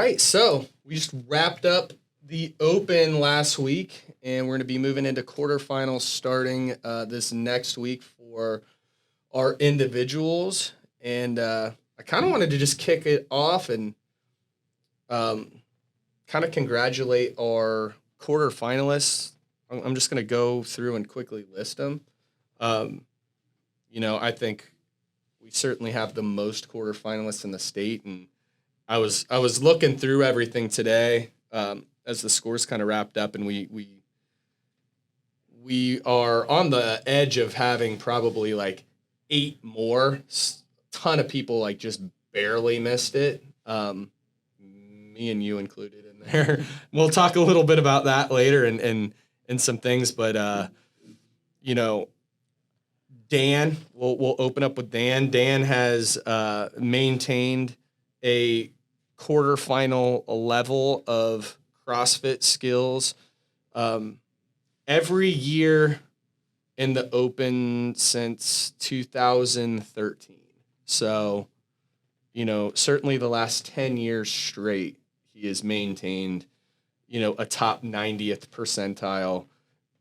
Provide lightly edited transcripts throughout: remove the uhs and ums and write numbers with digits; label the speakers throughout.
Speaker 1: right, so we just wrapped up the Open last week, and we're going to be moving into quarterfinals starting this next week for our individuals. And I kind of wanted to just kick it off and kind of congratulate our quarterfinalists. I'm just going to go through and quickly list them. I think we certainly have the most quarterfinalists in the state, and I was looking through everything today as the scores kind of wrapped up, and we are on the edge of having probably like 8 more. Ton of people like just barely missed it. Me and you included in there. We'll talk a little bit about that later and some things, but Dan, we'll open up with Dan. Dan has maintained a quarterfinal level of CrossFit skills every year in the Open since 2013. So, certainly the last 10 years straight, he has maintained, a top 90th percentile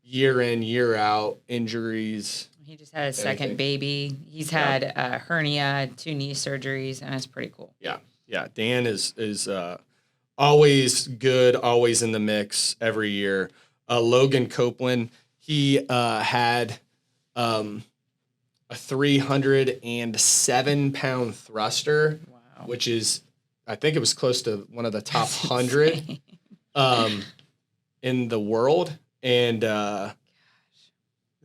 Speaker 1: year in, year out, injuries.
Speaker 2: He just had a second baby. He's had a hernia, 2 knee surgeries, and it's pretty cool.
Speaker 1: Yeah. Dan is always good, always in the mix every year. Logan Copeland, he had a 307-pound thruster, which is, I think it was close to one of the top 100 in the world. And that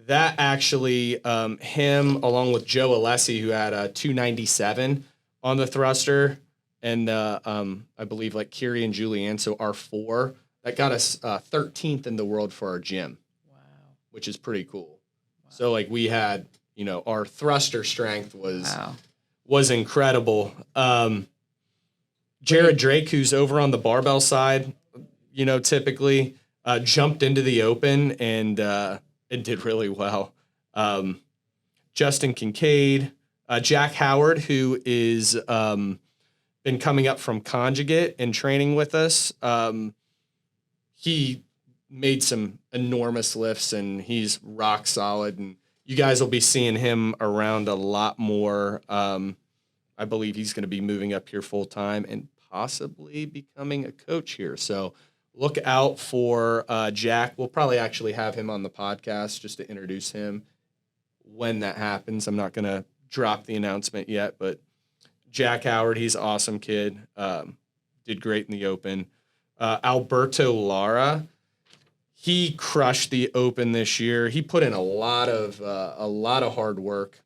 Speaker 1: actually, him along with Joe Alessi, who had a 297 on the thruster, and I believe like Kiri and Julianne, so our 4, that got us 13th in the world for our gym.
Speaker 2: Wow.
Speaker 1: Which is pretty cool. Wow. So like we had, our thruster strength was incredible. Jared Drake, who's over on the barbell side, typically jumped into the Open and did really well. Justin Kincaid, Jack Howard, who is been coming up from Conjugate and training with us. He made some enormous lifts, and he's rock solid. And you guys will be seeing him around a lot more. I believe he's going to be moving up here full time and possibly becoming a coach here. So look out for Jack. We'll probably actually have him on the podcast just to introduce him when that happens. I'm not going to drop the announcement yet, but Jack Howard, he's an awesome kid. Did great in the Open. Alberto Lara, he crushed the Open this year. He put in a lot of hard work.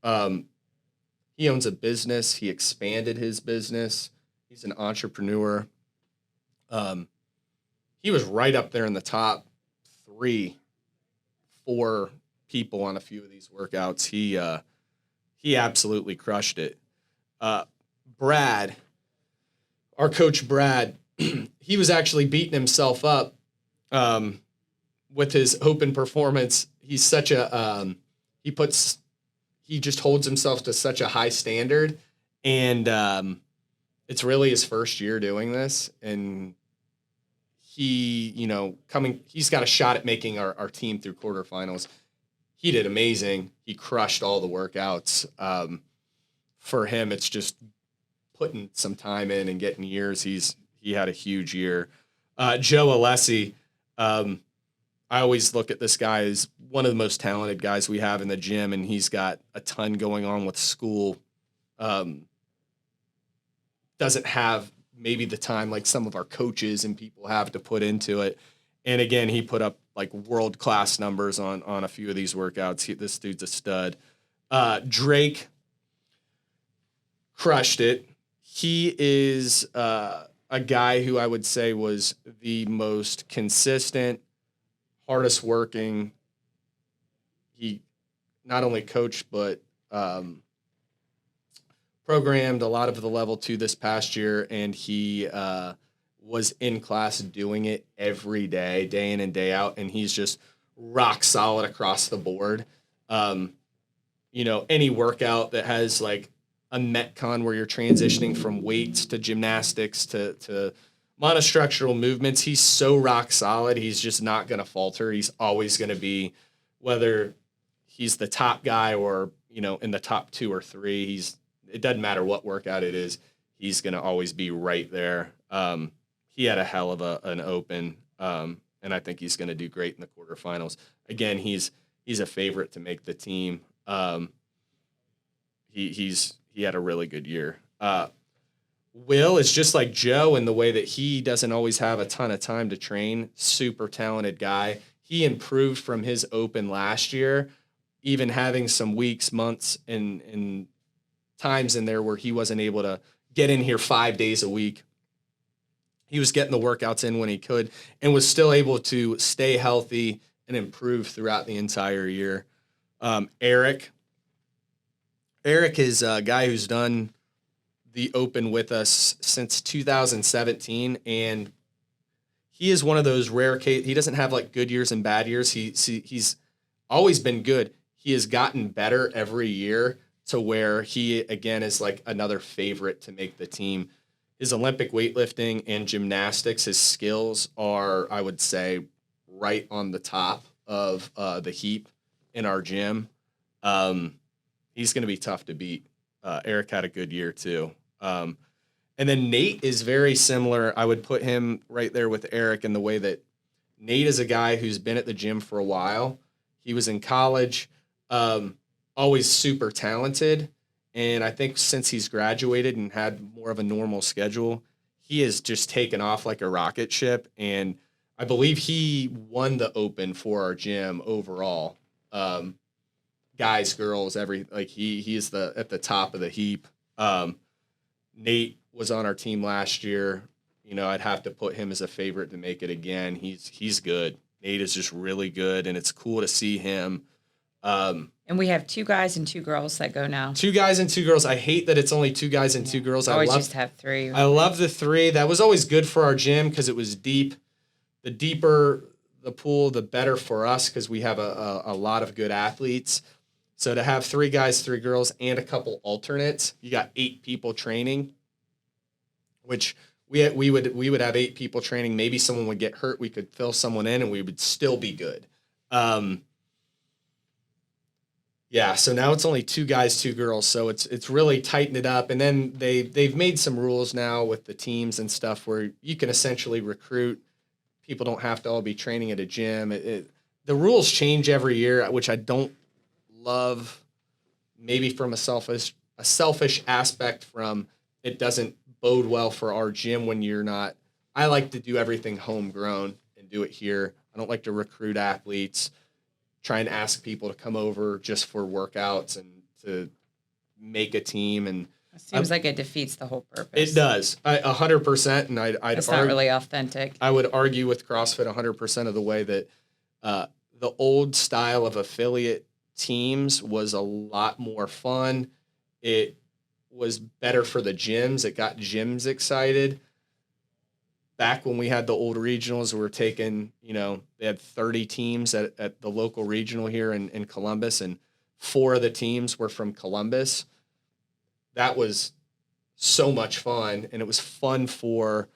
Speaker 1: He owns a business. He expanded his business. He's an entrepreneur. He was right up there in the top 3, 4 people on a few of these workouts. He absolutely crushed it. Brad, our coach Brad, he was actually beating himself up with his Open performance. He's such a he just holds himself to such a high standard, and it's really his first year doing this, and he's got a shot at making our team through quarterfinals. He did amazing. He crushed all the workouts. For him, it's just putting some time in and getting years. He had a huge year. Joe Alessi, I always look at this guy as one of the most talented guys we have in the gym, and he's got a ton going on with school. Doesn't have maybe the time like some of our coaches and people have to put into it. And again, he put up like world-class numbers on a few of these workouts. This dude's a stud. Drake crushed it. He is a guy who I would say was the most consistent, hardest working. He not only coached, but programmed a lot of the level 2 this past year, and he was in class doing it every day, day in and day out, and he's just rock solid across the board. Any workout that has like a Metcon where you're transitioning from weights to gymnastics to monostructural movements. He's so rock solid. He's just not going to falter. He's always going to be, whether he's the top guy or, in the top 2 or 3, it doesn't matter what workout it is. He's going to always be right there. He had a hell of an open, and I think he's going to do great in the quarterfinals. Again, he's a favorite to make the team. He had a really good year. Will is just like Joe in the way that he doesn't always have a ton of time to train. Super talented guy. He improved from his open last year, even having some weeks, months, and times in there where he wasn't able to get in here 5 days a week. He was getting the workouts in when he could and was still able to stay healthy and improve throughout the entire year. Eric is a guy who's done the open with us since 2017, and he is one of those rare cases. He doesn't have like good years and bad years. He's always been good. He has gotten better every year to where he, again, is like another favorite to make the team. His Olympic weightlifting and gymnastics, his skills are, I would say, right on the top of the heap in our gym. He's going to be tough to beat. Eric had a good year too. And then Nate is very similar. I would put him right there with Eric in the way that Nate is a guy who's been at the gym for a while. He was in college, always super talented. And I think since he's graduated and had more of a normal schedule, he has just taken off like a rocket ship. And I believe he won the open for our gym overall. Guys, girls, he is at the top of the heap. Nate was on our team last year. I'd have to put him as a favorite to make it again. He's good. Nate is just really good, and it's cool to see him.
Speaker 2: And we have 2 guys and 2 girls that go now.
Speaker 1: 2 guys and 2 girls. I hate that it's only 2 guys and 2 girls.
Speaker 2: Always used to have 3.
Speaker 1: I love the 3. That was always good for our gym because it was deep. The deeper the pool, the better for us because we have a lot of good athletes. So to have 3 guys, 3 girls, and a couple alternates, you got 8 people training, which we would have 8 people training. Maybe someone would get hurt. We could fill someone in, and we would still be good. Yeah, so now it's only 2 guys, 2 girls, so it's really tightened it up. And then they've made some rules now with the teams and stuff where you can essentially recruit. People don't have to all be training at a gym. The rules change every year, which I don't love. Maybe from a selfish aspect, from it doesn't bode well for our gym when you're not. I like to do everything homegrown and do it here. I don't like to recruit athletes, try and ask people to come over just for workouts and to make a team. And
Speaker 2: it seems like it defeats the whole purpose.
Speaker 1: It does, 100%. And
Speaker 2: it's not really authentic.
Speaker 1: I would argue with CrossFit 100% of the way that the old style of affiliate teams was a lot more fun. It was better for the gyms. It got gyms excited. Back when we had the old regionals, we were taking, they had 30 teams at the local regional here in Columbus, and 4 of the teams were from Columbus. That was so much fun, and it was fun for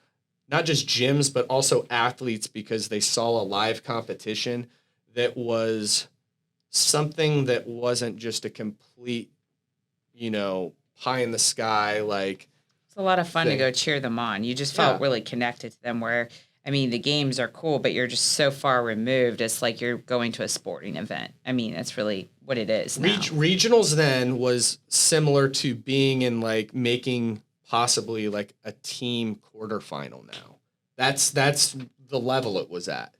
Speaker 1: not just gyms, but also athletes because they saw a live competition that was something that wasn't just a complete, pie in the sky, like.
Speaker 2: It's a lot of fun to go cheer them on. You just felt really connected to them where, the games are cool, but you're just so far removed. It's like you're going to a sporting event. That's really what it is now.
Speaker 1: Regionals then was similar to being in making possibly a team quarterfinal now. That's the level it was at,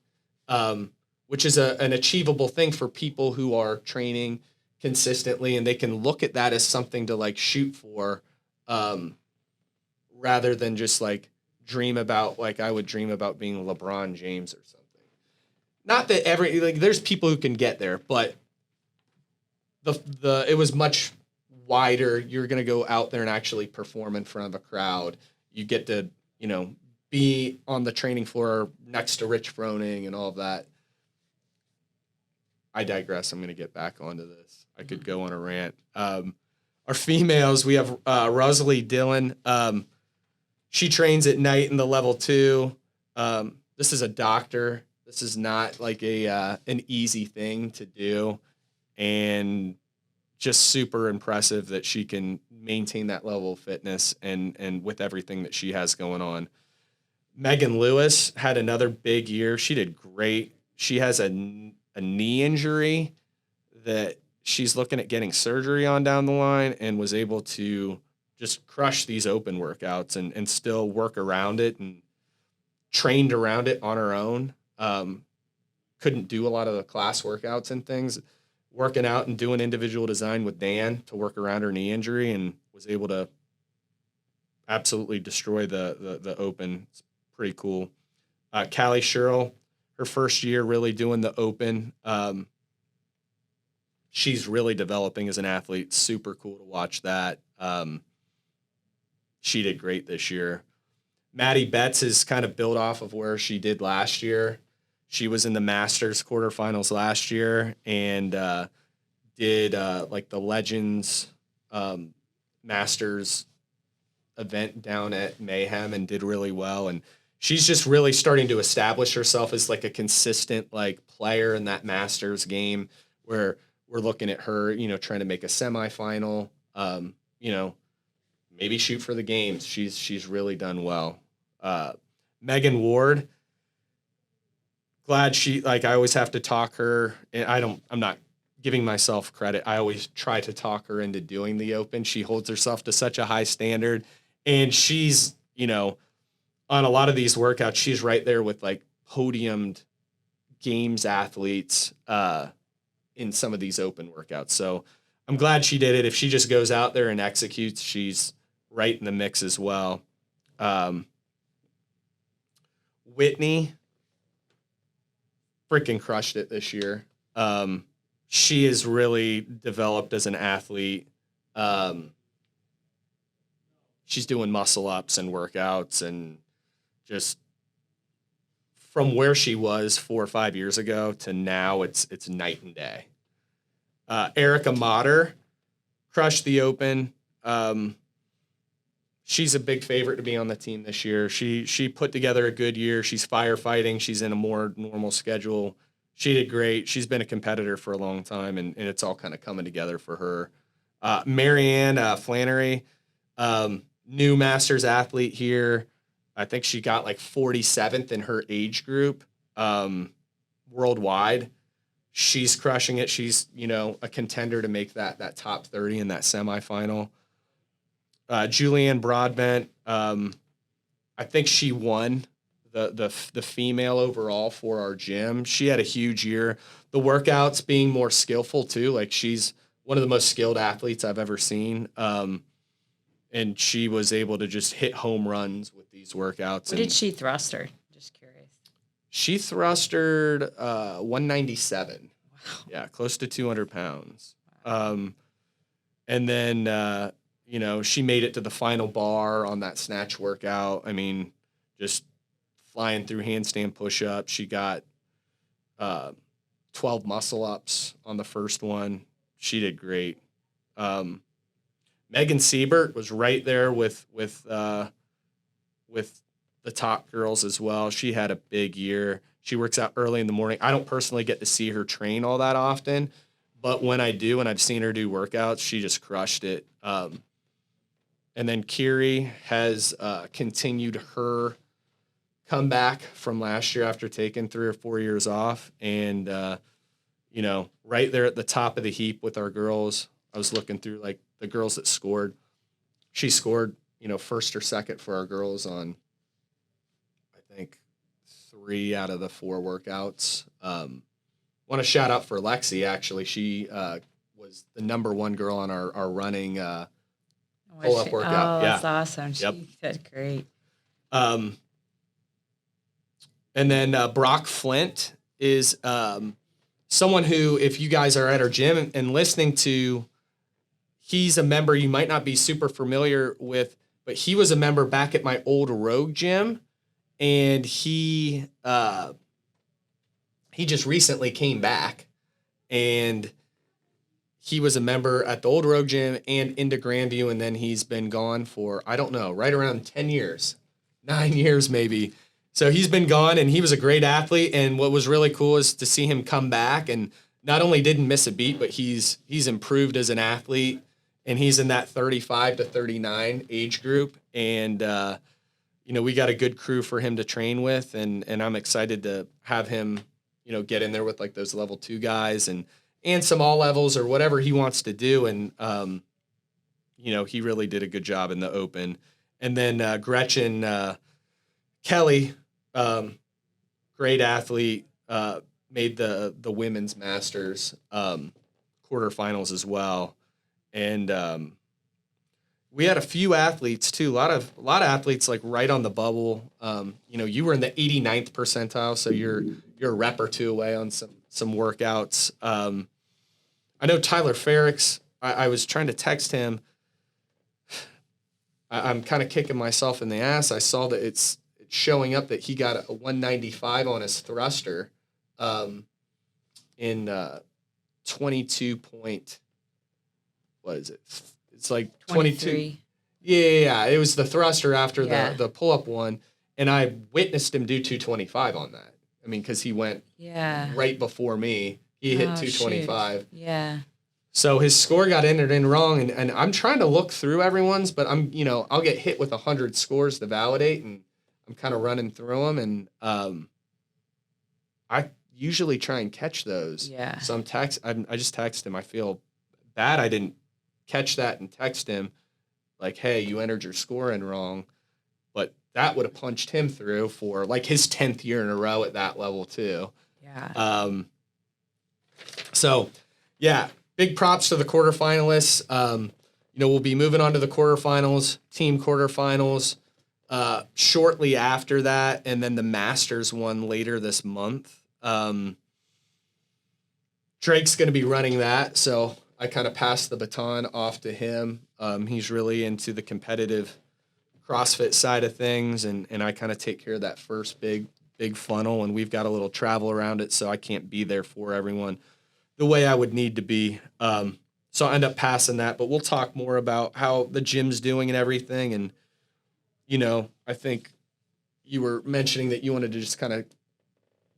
Speaker 1: which is an achievable thing for people who are training consistently, and they can look at that as something to shoot for, rather than just dream about, I would dream about being LeBron James or something. Not that there's people who can get there, but it was much wider. You're going to go out there and actually perform in front of a crowd. You get to, be on the training floor next to Rich Froning and all of that. I digress. I'm going to get back onto this. I could go on a rant. Our females, we have Rosalie Dillon. She trains at night in the level 2. This is a doctor. This is not like an easy thing to do, and just super impressive that she can maintain that level of fitness and with everything that she has going on. Megan Lewis had another big year. She did great. She has a knee injury that she's looking at getting surgery on down the line, and was able to just crush these open workouts and still work around it and trained around it on her own. Couldn't do a lot of the class workouts and things, working out and doing individual design with Dan to work around her knee injury, and was able to absolutely destroy the open. It's pretty cool. Callie Sherrill, her first year really doing the open. She's really developing as an athlete. Super cool to watch that. She did great this year. Maddie Betts has kind of built off of where she did last year. She was in the Masters quarterfinals last year, and did like the Legends Masters event down at Mayhem, and did really well. And she's just really starting to establish herself as like a consistent like player in that Masters game, where we're looking at her, trying to make a semifinal, maybe shoot for the games. She's really done well. Megan Ward, glad I always have to talk her, and I'm not giving myself credit. I always try to talk her into doing the open. She holds herself to such a high standard, and she's, on a lot of these workouts, she's right there with like podiumed games athletes, in some of these open workouts. So I'm glad she did it. If she just goes out there and executes, she's right in the mix as well. Whitney freaking crushed it this year. She has really developed as an athlete. She's doing muscle ups and workouts, and just from where she was 4 or 5 years ago to now, it's night and day. Erica Motter crushed the open. She's a big favorite to be on the team this year. She put together a good year. She's firefighting. She's in a more normal schedule. She did great. She's been a competitor for a long time, and it's all kind of coming together for her. Marianne Flannery, new Masters athlete here. I think she got like 47th in her age group worldwide. She's crushing it. She's, a contender to make that top 30 in that semifinal. Julianne Broadbent, I think she won the female overall for our gym. She had a huge year. The workouts being more skillful too. Like, she's one of the most skilled athletes I've ever seen. And she was able to just hit home runs with these workouts.
Speaker 2: What did she thruster? Just curious.
Speaker 1: She thrustered 197.
Speaker 2: Wow.
Speaker 1: Yeah, close to 200 pounds. And then, she made it to the final bar on that snatch workout. I mean, just flying through handstand push-ups. She got 12 muscle-ups on the first one. She did great. Megan Siebert was right there with the top girls as well. She had a big year. She works out early in the morning. I don't personally get to see her train all that often, but when I do, and I've seen her do workouts, she just crushed it. And then Kiri has continued her comeback from last year after taking 3 or 4 years off, and right there at the top of the heap with our girls. I was looking through like the girls that scored. She scored, first or second for our girls on, I think, 3 out of the 4 workouts. Want to shout out for Lexi, actually. She was the number 1 girl on our running pull-up workout.
Speaker 2: Oh, that's awesome.
Speaker 1: Yep.
Speaker 2: She did great.
Speaker 1: And then Brock Flint is someone who, if you guys are at our gym and listening to, he's a member you might not be super familiar with, but he was a member back at my old Rogue gym, and he just recently came back, and he was a member at the old Rogue Gym and into Grandview, and then he's been gone for, I don't know, right around 10 years, 9 years maybe. So he's been gone, and he was a great athlete. And what was really cool is to see him come back, and not only didn't miss a beat, but he's improved as an athlete, and he's in that 35 to 39 age group. And, we got a good crew for him to train with, and I'm excited to have him, get in there with like those level 2 guys and some all levels or whatever he wants to do. And, he really did a good job in the open. And then Gretchen Kelly, great athlete, made the women's masters quarterfinals as well. And we had a few athletes too, a lot of athletes like right on the bubble. You were in the 89th percentile, so you're a rep or two away on some workouts. I know Tyler Ferricks, I was trying to text him. I'm kind of kicking myself in the ass. I saw that it's showing up that he got a 195 on his thruster in 22 point, what is it? It's like 22. Yeah. It was the thruster after the pull-up one, and I witnessed him do 225 on that. I mean, because he went right before me. He hit 225.
Speaker 2: Shoot. Yeah.
Speaker 1: So his score got entered in wrong, and I'm trying to look through everyone's, but I'll get hit with 100 scores to validate, and I'm kind of running through them, and I usually try and catch those.
Speaker 2: Yeah.
Speaker 1: So I just text him. I feel bad I didn't catch that and text him like, hey, you entered your score in wrong. But that would have punched him through for like his 10th year in a row at that level too.
Speaker 2: Yeah.
Speaker 1: So yeah, big props to the quarterfinalists. We'll be moving on to the quarterfinals, team quarterfinals, shortly after that, and then the Masters one later this month. Drake's going to be running that, so I kind of passed the baton off to him. He's really into the competitive CrossFit side of things, and I kind of take care of that first big funnel, and we've got a little travel around it, so I can't be there for everyone the way I would need to be. So I end up passing that, but we'll talk more about how the gym's doing and everything. And, I think you were mentioning that you wanted to just kind of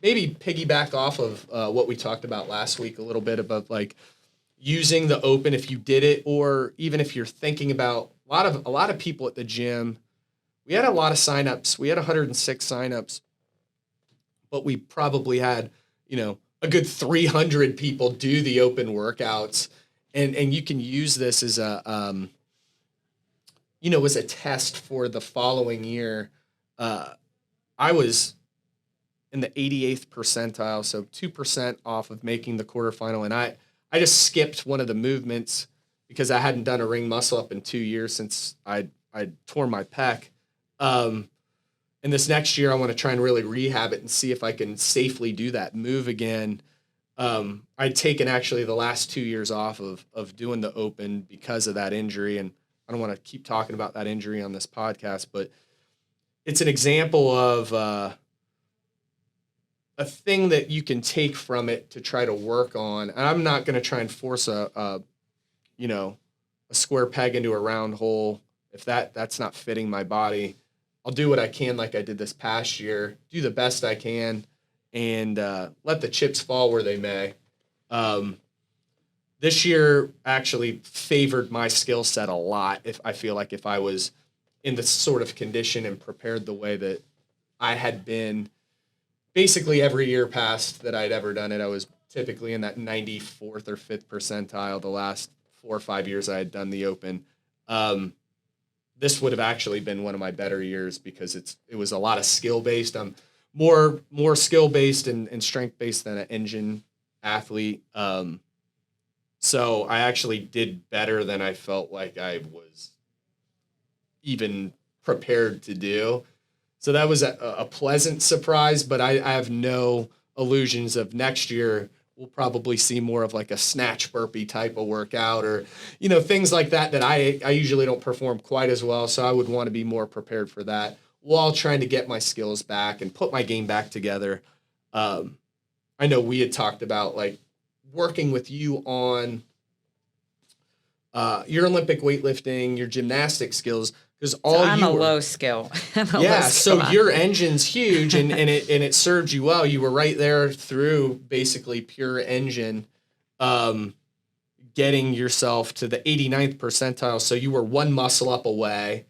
Speaker 1: maybe piggyback off of what we talked about last week a little bit about like using the open if you did it, or even if you're thinking about a lot of people at the gym. We had a lot of signups. We had 106 signups, but we probably had, a good 300 people do the open workouts. And you can use this as a, as a test for the following year. I was in the 88th percentile, so 2% off of making the quarterfinal. And I just skipped one of the movements because I hadn't done a ring muscle up in 2 years since I'd torn my pec. And this next year, I want to try and really rehab it and see if I can safely do that move again. I'd taken actually the last 2 years off of doing the open because of that injury. And I don't want to keep talking about that injury on this podcast, but it's an example of a thing that you can take from it to try to work on. And I'm not going to try and force a square peg into a round hole if that's not fitting my body. I'll do what I can like I did this past year, do the best I can, and let the chips fall where they may. This year actually favored my skill set a lot. If I was in the sort of condition and prepared the way that I had been basically every year past that I'd ever done it, I was typically in that 94th or 5th percentile the last 4 or 5 years I had done the open. This would have actually been one of my better years because it was a lot of skill based. I'm more skill based and strength based than an engine athlete. So I actually did better than I felt like I was even prepared to do. So that was a pleasant surprise, but I have no illusions of next year. We'll probably see more of like a snatch burpee type of workout or, things like that I usually don't perform quite as well. So I would want to be more prepared for that while trying to get my skills back and put my game back together. I know we had talked about like working with you on your Olympic weightlifting, your gymnastic skills, because
Speaker 2: I'm a low skill.
Speaker 1: So your engine's huge, and it served you well. You were right there through basically pure engine, getting yourself to the 89th percentile. So you were one muscle up away,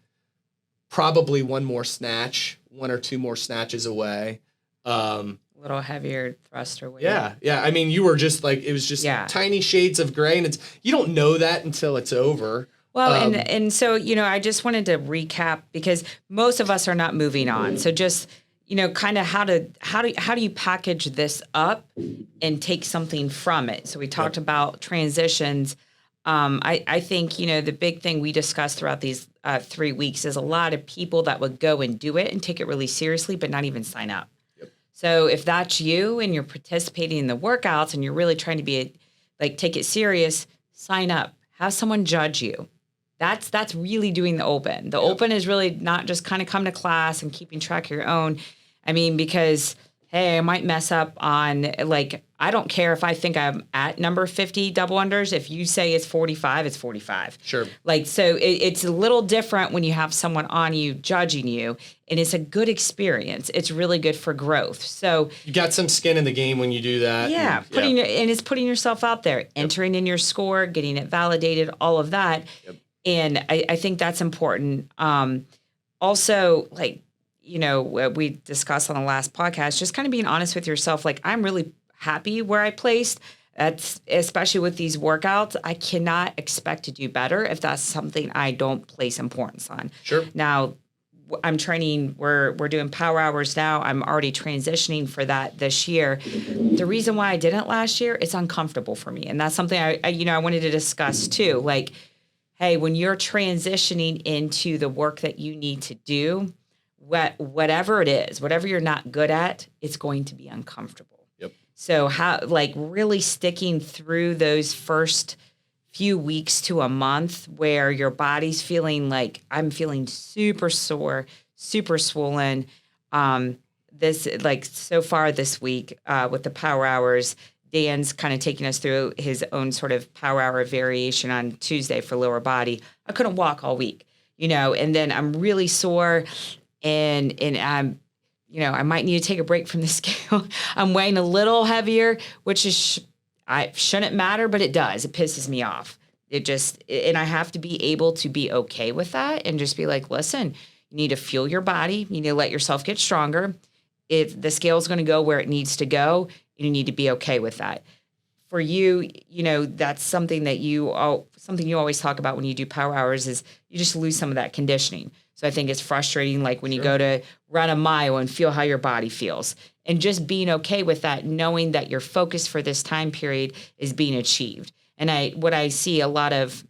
Speaker 1: probably one or two more snatches away.
Speaker 2: A little heavier thruster weight.
Speaker 1: Yeah. I mean, you were just like, it was just tiny shades of gray, and you don't know that until it's over.
Speaker 2: Well, and so, I just wanted to recap, because most of us are not moving on. So just, kind of how do you package this up and take something from it? So we talked about transitions. I think, the big thing we discussed throughout these 3 weeks is a lot of people that would go and do it and take it really seriously, but not even sign up. So if that's you and you're participating in the workouts and you're really trying to be take it serious, sign up. Have someone judge you. That's really doing the open. The open is really not just kind of come to class and keeping track of your own. I mean, because, hey, I might mess up on, I don't care if I think I'm at number 50 double unders. If you say it's 45, it's 45.
Speaker 1: Sure.
Speaker 2: So it's a little different when you have someone on you judging you, and it's a good experience. It's really good for growth. So
Speaker 1: you got some skin in the game when you do that.
Speaker 2: Yeah. And it's putting yourself out there, entering in your score, getting it validated, all of that. Yep. And I think that's important. Also, we discussed on the last podcast, just kind of being honest with yourself. I'm really happy where I placed. That's especially with these workouts. I cannot expect to do better if that's something I don't place importance on.
Speaker 1: Sure.
Speaker 2: Now, I'm training. We're doing power hours now. I'm already transitioning for that this year. The reason why I didn't last year, it's uncomfortable for me, and that's something I wanted to discuss too. Hey, when you're transitioning into the work that you need to do, whatever it is, whatever you're not good at, it's going to be uncomfortable.
Speaker 1: Yep.
Speaker 2: So how really sticking through those first few weeks to a month where your body's feeling I'm feeling super sore, super swollen. This so far this week with the power hours, Dan's kind of taking us through his own sort of power hour variation on Tuesday for lower body. I couldn't walk all week, and then I'm really sore, and I'm, I might need to take a break from the scale. I'm weighing a little heavier, which is I shouldn't matter, but it does. It pisses me off. And I have to be able to be okay with that and just be listen, you need to fuel your body. You need to let yourself get stronger. If the scale is going to go where it needs to go, you need to be okay with that. For you, that's something that you always talk about when you do power hours is you just lose some of that conditioning. So I think it's frustrating, when you go to run a mile and feel how your body feels, and just being okay with that, knowing that your focus for this time period is being achieved. And what I see a lot of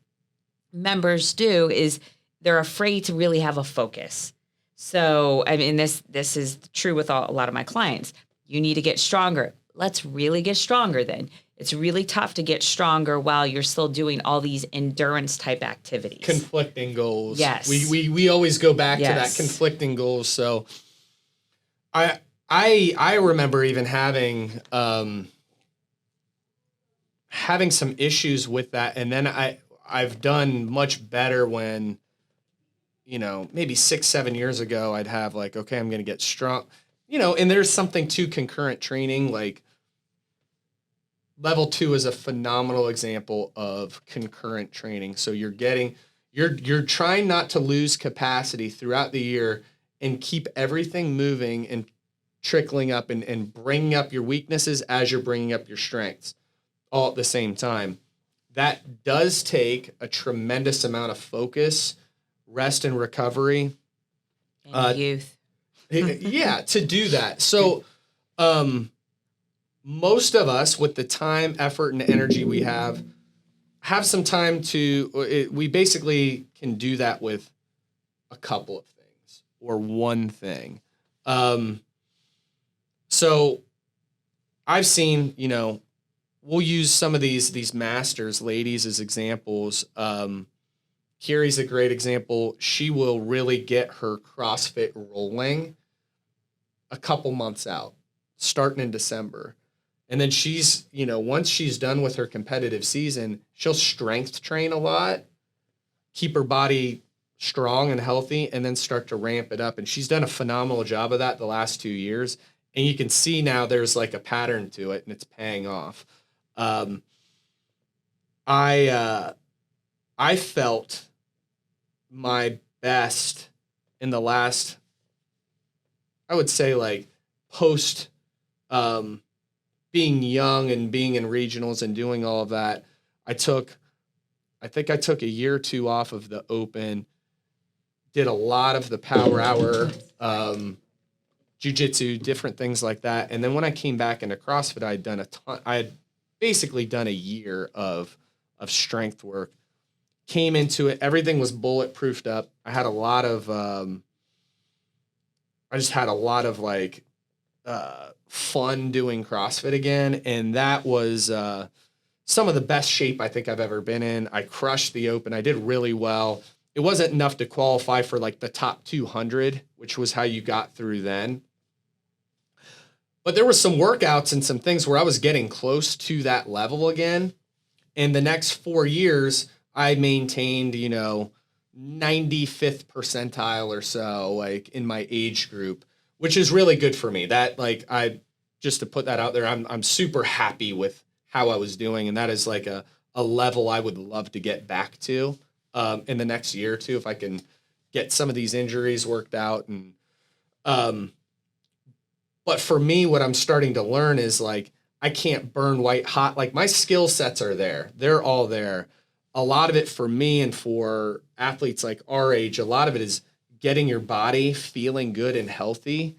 Speaker 2: members do is they're afraid to really have a focus. So, I mean, this is true with a lot of my clients. You need to get stronger. Let's really get stronger then. It's really tough to get stronger while you're still doing all these endurance type activities.
Speaker 1: Conflicting goals.
Speaker 2: Yes.
Speaker 1: We always go back to that conflicting goals. So I remember even having some issues with that, and then I've done much better when, maybe 6-7 years ago I'd have okay, I'm going to get strong. And there's something to concurrent training. Level 2 is a phenomenal example of concurrent training. So you're trying not to lose capacity throughout the year and keep everything moving and trickling up and bringing up your weaknesses as you're bringing up your strengths all at the same time. That does take a tremendous amount of focus, rest and recovery.
Speaker 2: And youth.
Speaker 1: To do that. So most of us, with the time, effort, and energy we have some time we basically can do that with a couple of things or one thing. So I've seen, we'll use some of these masters, ladies, as examples. Carrie's a great example. She will really get her CrossFit rolling a couple months out, starting in December. And then she's, once she's done with her competitive season, she'll strength train a lot, keep her body strong and healthy, and then start to ramp it up. And she's done a phenomenal job of that the last 2 years. And you can see now there's like a pattern to it, and it's paying off. I felt my best in the last, I would say, like post being young and being in regionals and doing all of that. I think I took a year or two off of the open, did a lot of the power hour, jiu-jitsu, different things like that. And then when I came back into CrossFit, I had basically done a year of strength work. Came into it, everything was bulletproofed up. I had a lot of, like fun doing CrossFit again. And that was some of the best shape I think I've ever been in. I crushed the open. I did really well. It wasn't enough to qualify for like the top 200, which was how you got through then. But there were some workouts and some things where I was getting close to that level again. And the next 4 years, I maintained, 95th percentile or so, like in my age group, which is really good for me. That, like, just to put that out there, I'm super happy with how I was doing. And that is like a level I would love to get back to in the next year or two, if I can get some of these injuries worked out. And, but for me, what I'm starting to learn is like, I can't burn white hot. Like my skill sets are there. They're all there. A lot of it for me and for athletes like our age, a lot of it is getting your body feeling good and healthy,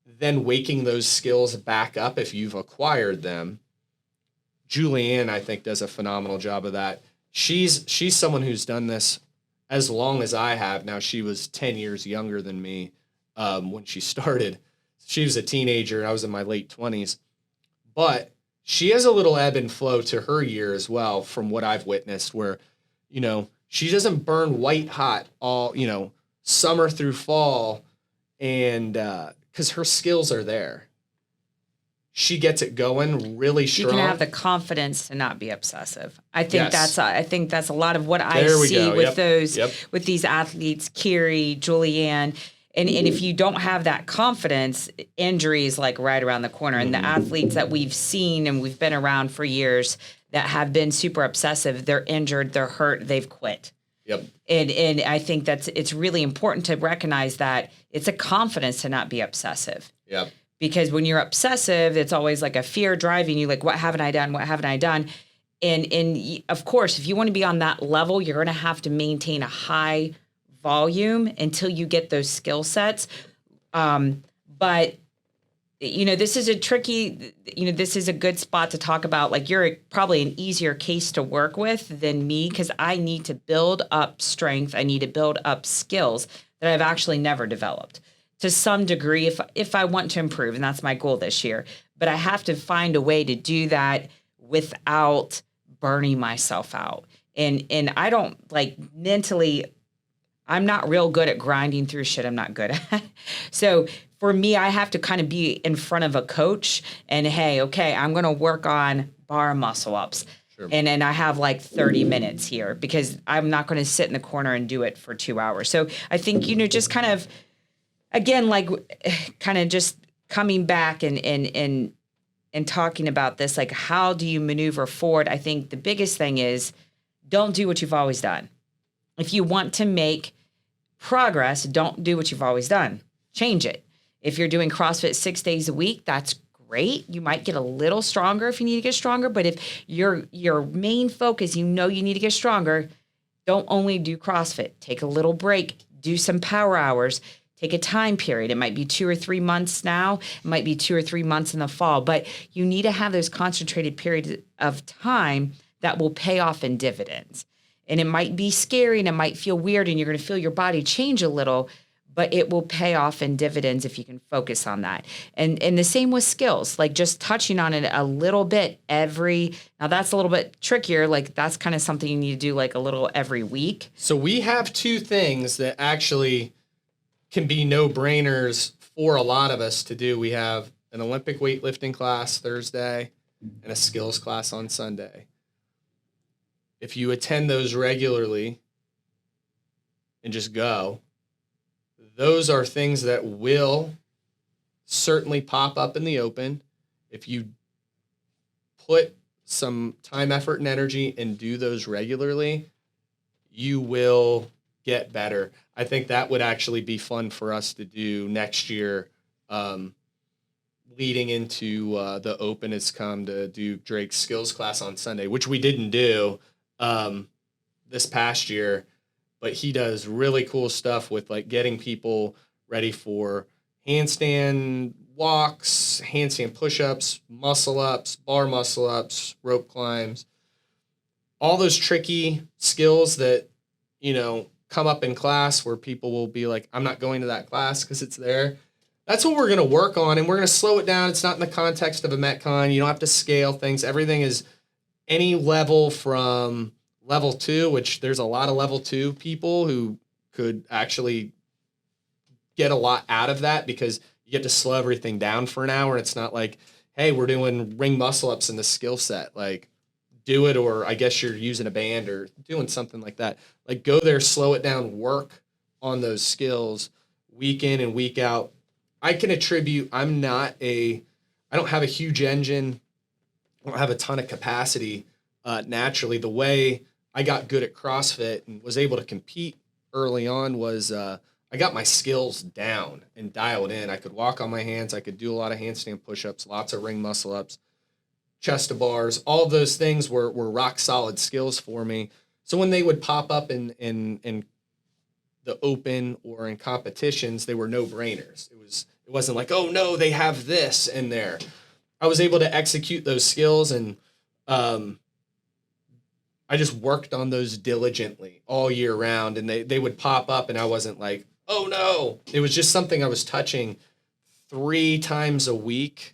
Speaker 1: then waking those skills back up if you've acquired them. Julianne, I think, does a phenomenal job of that. She's someone who's done this as long as I have. Now, she was 10 years younger than me when she started. She was a teenager, and I was in my late 20s. But she has a little ebb and flow to her year as well, from what I've witnessed, where, she doesn't burn white hot all, summer through fall, and because her skills are there. She gets it going really strong.
Speaker 2: You can have the confidence to not be obsessive. I think
Speaker 1: Yes.
Speaker 2: that's a lot of what I
Speaker 1: There we
Speaker 2: see
Speaker 1: go.
Speaker 2: with
Speaker 1: Yep.
Speaker 2: with these athletes, Kiri, Julianne. And if you don't have that confidence, injury is like right around the corner. And the athletes that we've seen and we've been around for years that have been super obsessive, they're injured, they're hurt, they've quit.
Speaker 1: Yep.
Speaker 2: And I think it's really important to recognize that it's a confidence to not be obsessive.
Speaker 1: Yep.
Speaker 2: Because when you're obsessive, it's always like a fear driving you, like, what haven't I done? What haven't I done? And of course, if you want to be on that level, you're going to have to maintain a high volume until you get those skill sets. But, this is this is a good spot to talk about. Like, you're probably an easier case to work with than me, because I need to build up strength. I need to build up skills that I've actually never developed to some degree if I want to improve. And that's my goal this year. But I have to find a way to do that without burning myself out. And I don't, like, mentally, I'm not real good at grinding through shit I'm not good at. So for me, I have to kind of be in front of a coach and, hey, okay, I'm going to work on bar muscle ups. Sure. And then I have like 30 minutes here, because I'm not going to sit in the corner and do it for 2 hours. So I think, just kind of, again, like, kind of just coming back and talking about this, like, how do you maneuver forward? I think the biggest thing is, don't do what you've always done. If you want to make progress, don't do what you've always done. Change it. If you're doing CrossFit 6 days a week, that's great. You might get a little stronger if you need to get stronger. But if your main focus, you need to get stronger, don't only do CrossFit. Take a little break. Do some power hours. Take a time period. It might be 2 or 3 months now. It might be 2 or 3 months in the fall. But you need to have those concentrated periods of time that will pay off in dividends. And it might be scary and it might feel weird and you're going to feel your body change a little, but it will pay off in dividends if you can focus on that. And the same with skills, like just touching on it a little bit now that's a little bit trickier. Like, that's kind of something you need to do like a little every week.
Speaker 1: So we have two things that actually can be no-brainers for a lot of us to do. We have an Olympic weightlifting class Thursday, and a skills class on Sunday. If you attend those regularly and just go, those are things that will certainly pop up in the open. If you put some time, effort, and energy and do those regularly, you will get better. I think that would actually be fun for us to do next year, leading into the open is come to do Drake's skills class on Sunday, which we didn't do this past year, but he does really cool stuff with like getting people ready for handstand walks, handstand push-ups, muscle-ups, bar muscle-ups, rope climbs, all those tricky skills that, you know, come up in class where people will be like, I'm not going to that class because it's there. That's what we're going to work on, and we're going to slow it down. It's not in the context of a Metcon. You don't have to scale things. Everything is any level from level 2, which there's a lot of level 2 people who could actually get a lot out of that because you get to slow everything down for an hour. It's not like, hey, we're doing ring muscle ups in the skill set. Like, do it, or I guess you're using a band or doing something like that. Like, go there, slow it down, work on those skills week in and week out. I can attribute, I don't have a huge engine. I don't have a ton of capacity naturally. The way I got good at CrossFit and was able to compete early on was I got my skills down and dialed in. I could walk on my hands. I could do a lot of handstand push-ups, lots of ring muscle-ups, chest to bars. All of those things were rock solid skills for me. So when they would pop up in the open or in competitions, they were no-brainers. It wasn't like, oh no, they have this in there. I was able to execute those skills, and I just worked on those diligently all year round, and they would pop up, and I wasn't like, oh no. It was just something I was touching 3 times a week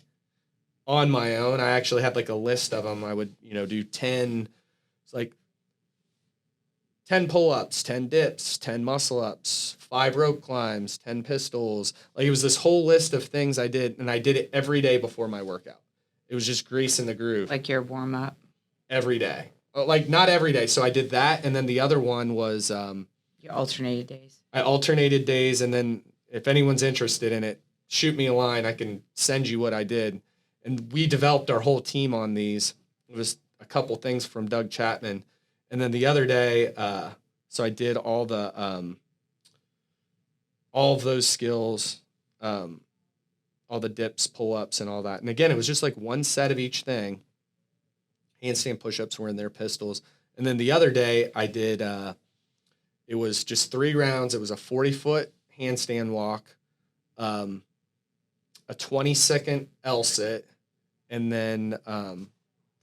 Speaker 1: on my own. I actually had like a list of them. I would, do 10, it's like 10 pull-ups, 10 dips, 10 muscle-ups, 5 rope climbs, 10 pistols. Like, it was this whole list of things I did, and I did it every day before my workout. It was just greasing the groove.
Speaker 2: Like your warm-up?
Speaker 1: Every day. Like, not every day. So I did that, and then the other one was...
Speaker 2: your alternated days.
Speaker 1: I alternated days, and then if anyone's interested in it, shoot me a line. I can send you what I did. And we developed our whole team on these. It was a couple things from Doug Chapman. And then the other day, so I did all of those skills, all the dips, pull-ups, and all that. And again, it was just like one set of each thing. Handstand push-ups were in there, pistols. And then the other day, I did, it was just 3 rounds. It was a 40-foot handstand walk, a 20-second L-sit, and then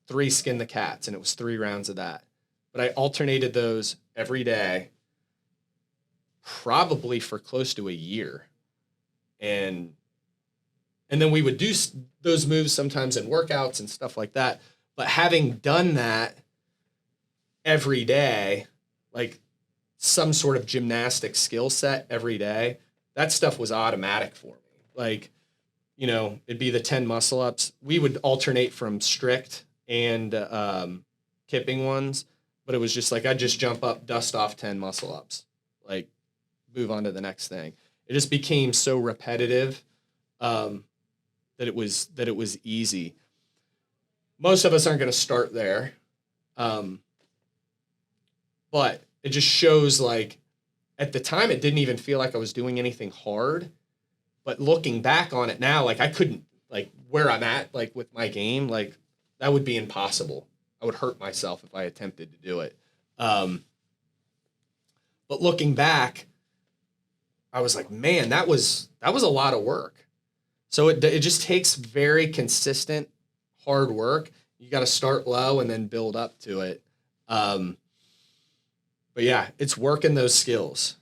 Speaker 1: 3 skin the cats. And it was 3 rounds of that. But I alternated those every day, probably for close to a year. And then we would do those moves sometimes in workouts and stuff like that. But having done that every day, like some sort of gymnastic skill set every day, that stuff was automatic for me. Like, it'd be the 10 muscle ups. We would alternate from strict and kipping ones. But it was just like, I'd just jump up, dust off 10 muscle ups, like move on to the next thing. It just became so repetitive that it was easy. Most of us aren't going to start there. But it just shows, like, at the time, it didn't even feel like I was doing anything hard. But looking back on it now, like, I couldn't, like, where I'm at, like, with my game, like, that would be impossible. I would hurt myself if I attempted to do it. But looking back, I was like, man, that was a lot of work. So it just takes very consistent hard work. You got to start low and then build up to it. But yeah, it's working those skills.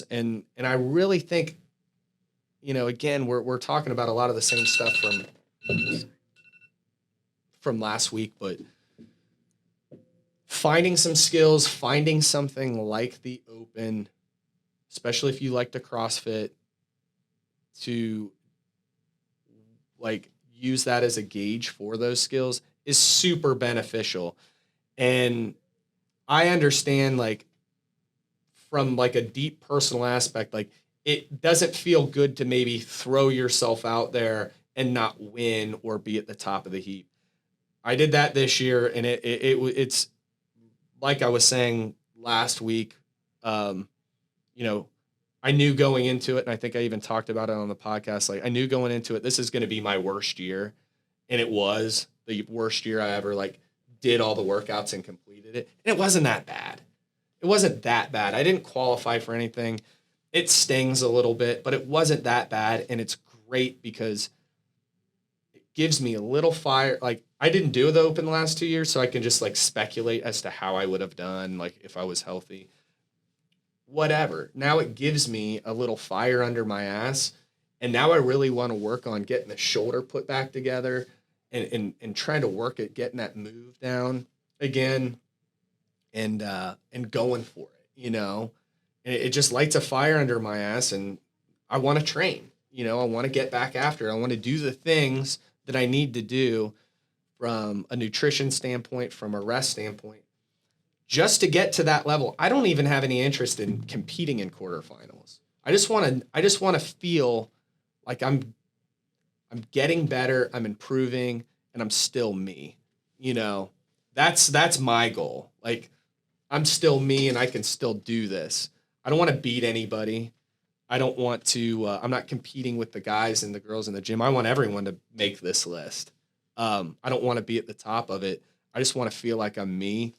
Speaker 1: And I really think, again, we're talking about a lot of the same stuff from last week, but finding some skills, finding something like the open, especially if you like to CrossFit, to like use that as a gauge for those skills is super beneficial. And I understand, like, from like a deep personal aspect, like it doesn't feel good to maybe throw yourself out there and not win or be at the top of the heap. I did that this year, and it's like I was saying last week. Um, you know, I knew going into it, and I think I even talked about it on the podcast. Like, I knew going into it, this is going to be my worst year, and it was the worst year I ever like did all the workouts and completed it. And it wasn't that bad. It wasn't that bad. I didn't qualify for anything. It stings a little bit, but it wasn't that bad, and it's great because it gives me a little fire. Like, I didn't do the open the last 2 years, so I can just like speculate as to how I would have done, like if I was healthy. Whatever. Now it gives me a little fire under my ass, and now I really want to work on getting the shoulder put back together and trying to work at getting that move down again and going for it, you know. And it just lights a fire under my ass, and I want to train. You know, I want to get back after. I want to do the things that I need to do from a nutrition standpoint, from a rest standpoint, just to get to that level. I don't even have any interest in competing in quarterfinals. I just want to feel like I'm getting better, I'm improving, and I'm still me. You know, that's my goal. Like, I'm still me, and I can still do this. I don't want to beat anybody. I don't want to, I'm not competing with the guys and the girls in the gym. I want everyone to make this list. I don't want to be at the top of it. I just want to feel like I'm me.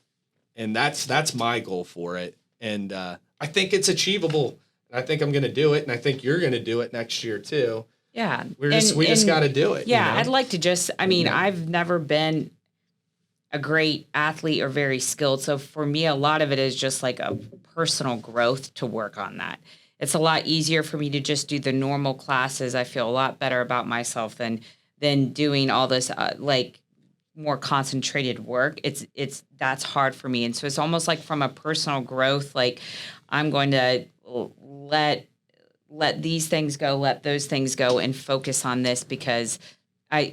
Speaker 1: And that's my goal for it. And I think it's achievable. And I think I'm going to do it. And I think you're going to do it next year too.
Speaker 2: Yeah.
Speaker 1: We just got to do it.
Speaker 2: Yeah.
Speaker 1: You know?
Speaker 2: I'd like to just, I mean, I've never been a great athlete or very skilled. So for me, a lot of it is just like a personal growth to work on that. It's a lot easier for me to just do the normal classes. I feel a lot better about myself than doing all this like more concentrated work. That's hard for me. And so it's almost like from a personal growth, like I'm going to let these things go, let those things go, and focus on this because I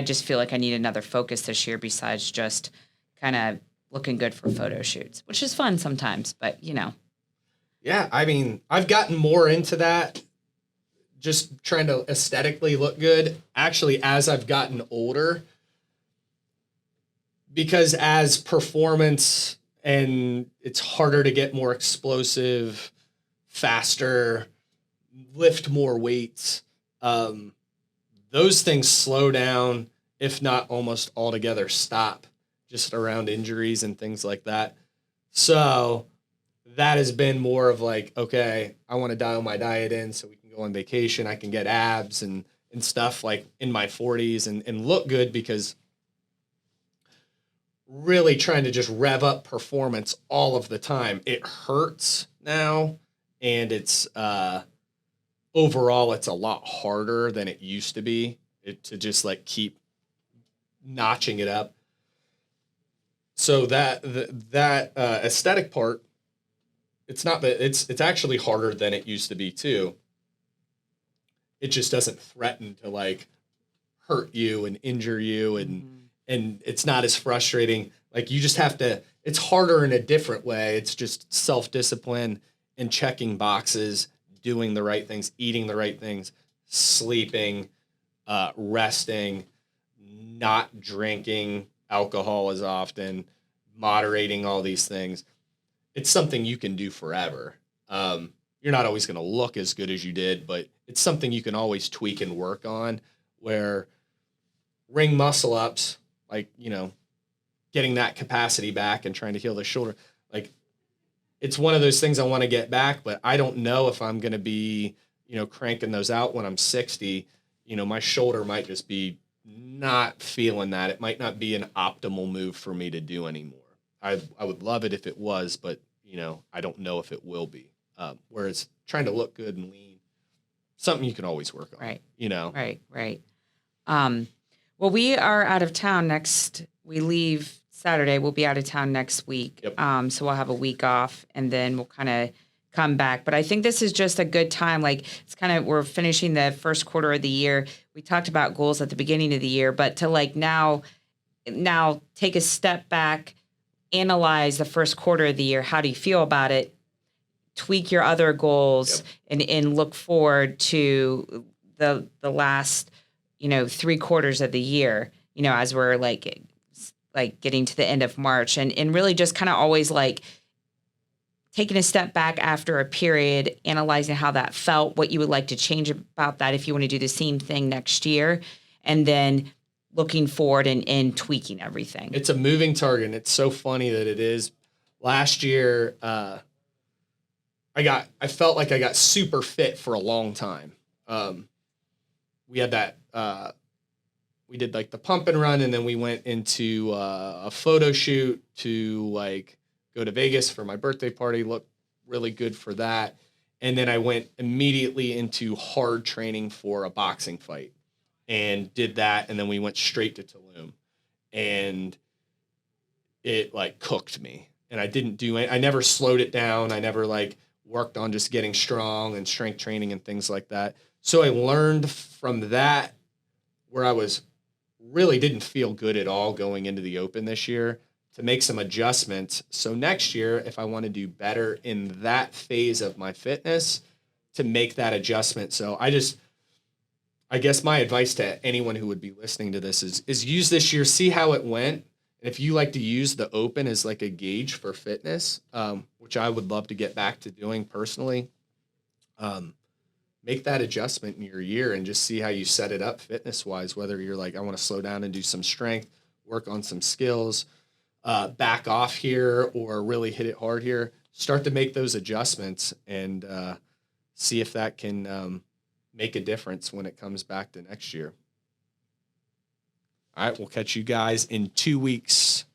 Speaker 2: just feel like I need another focus this year besides just kind of looking good for photo shoots, which is fun sometimes, but you know.
Speaker 1: Yeah, I mean, I've gotten more into that, just trying to aesthetically look good, actually, as I've gotten older. Because as performance, and it's harder to get more explosive, faster, lift more weights, those things slow down, if not almost altogether stop, just around injuries and things like that. So that has been more of like, okay, I want to dial my diet in so we can go on vacation. I can get abs and stuff like in my 40s and look good, because really trying to just rev up performance all of the time, it hurts now. And it's, overall, it's a lot harder than it used to be to just like keep notching it up. So that aesthetic part, it's not that it's actually harder than it used to be too. It just doesn't threaten to like hurt you and injure you, and it's not as frustrating. Like, you just have to, it's harder in a different way. It's just self-discipline and checking boxes, doing the right things, eating the right things, sleeping, resting, not drinking alcohol as often, moderating all these things. It's something you can do forever. You're not always going to look as good as you did, but it's something you can always tweak and work on, where ring muscle ups, like, you know, getting that capacity back and trying to heal the shoulder. Like, it's one of those things I want to get back, but I don't know if I'm going to be, you know, cranking those out when I'm 60. You know, my shoulder might just be not feeling that. It might not be an optimal move for me to do anymore. I would love it if it was, but, you know, I don't know if it will be. Whereas trying to look good and lean, something you can always work on.
Speaker 2: Right.
Speaker 1: You know?
Speaker 2: Right. Well, we are out of town we leave Saturday. We'll be out of town next week.
Speaker 1: Yep.
Speaker 2: So we'll have a week off, and then we'll kind of come back. But I think this is just a good time. Like it's kind of, we're finishing the first quarter of the year. We talked about goals at the beginning of the year, but to like now take a step back, analyze the first quarter of the year. How do you feel about it? Tweak your other goals and look forward to the last, 3 quarters of the year, as we're like getting to the end of March and really just kind of always like taking a step back after a period, analyzing how that felt, what you would like to change about that if you want to do the same thing next year, and then looking forward and tweaking everything.
Speaker 1: It's a moving target, and it's so funny that it is. Last year, I felt like I got super fit for a long time. We had that, we did like the pump and run, and then we went into a photo shoot to like go to Vegas for my birthday party, looked really good for that. And then I went immediately into hard training for a boxing fight and did that. And then we went straight to Tulum, and it like cooked me. And I didn't do it. I never slowed it down. I never like worked on just getting strong and strength training and things like that. So I learned from that, where I was really didn't feel good at all going into the Open this year, to make some adjustments. So next year, if I want to do better in that phase of my fitness, to make that adjustment. So I guess my advice to anyone who would be listening to this is use this year, see how it went. And if you like to use the Open as like a gauge for fitness, which I would love to get back to doing personally, make that adjustment in your year and just see how you set it up fitness wise, whether you're like, I want to slow down and do some strength, work on some skills, back off here, or really hit it hard here. Start to make those adjustments and see if that can make a difference when it comes back to next year. All right, we'll catch you guys in 2 weeks.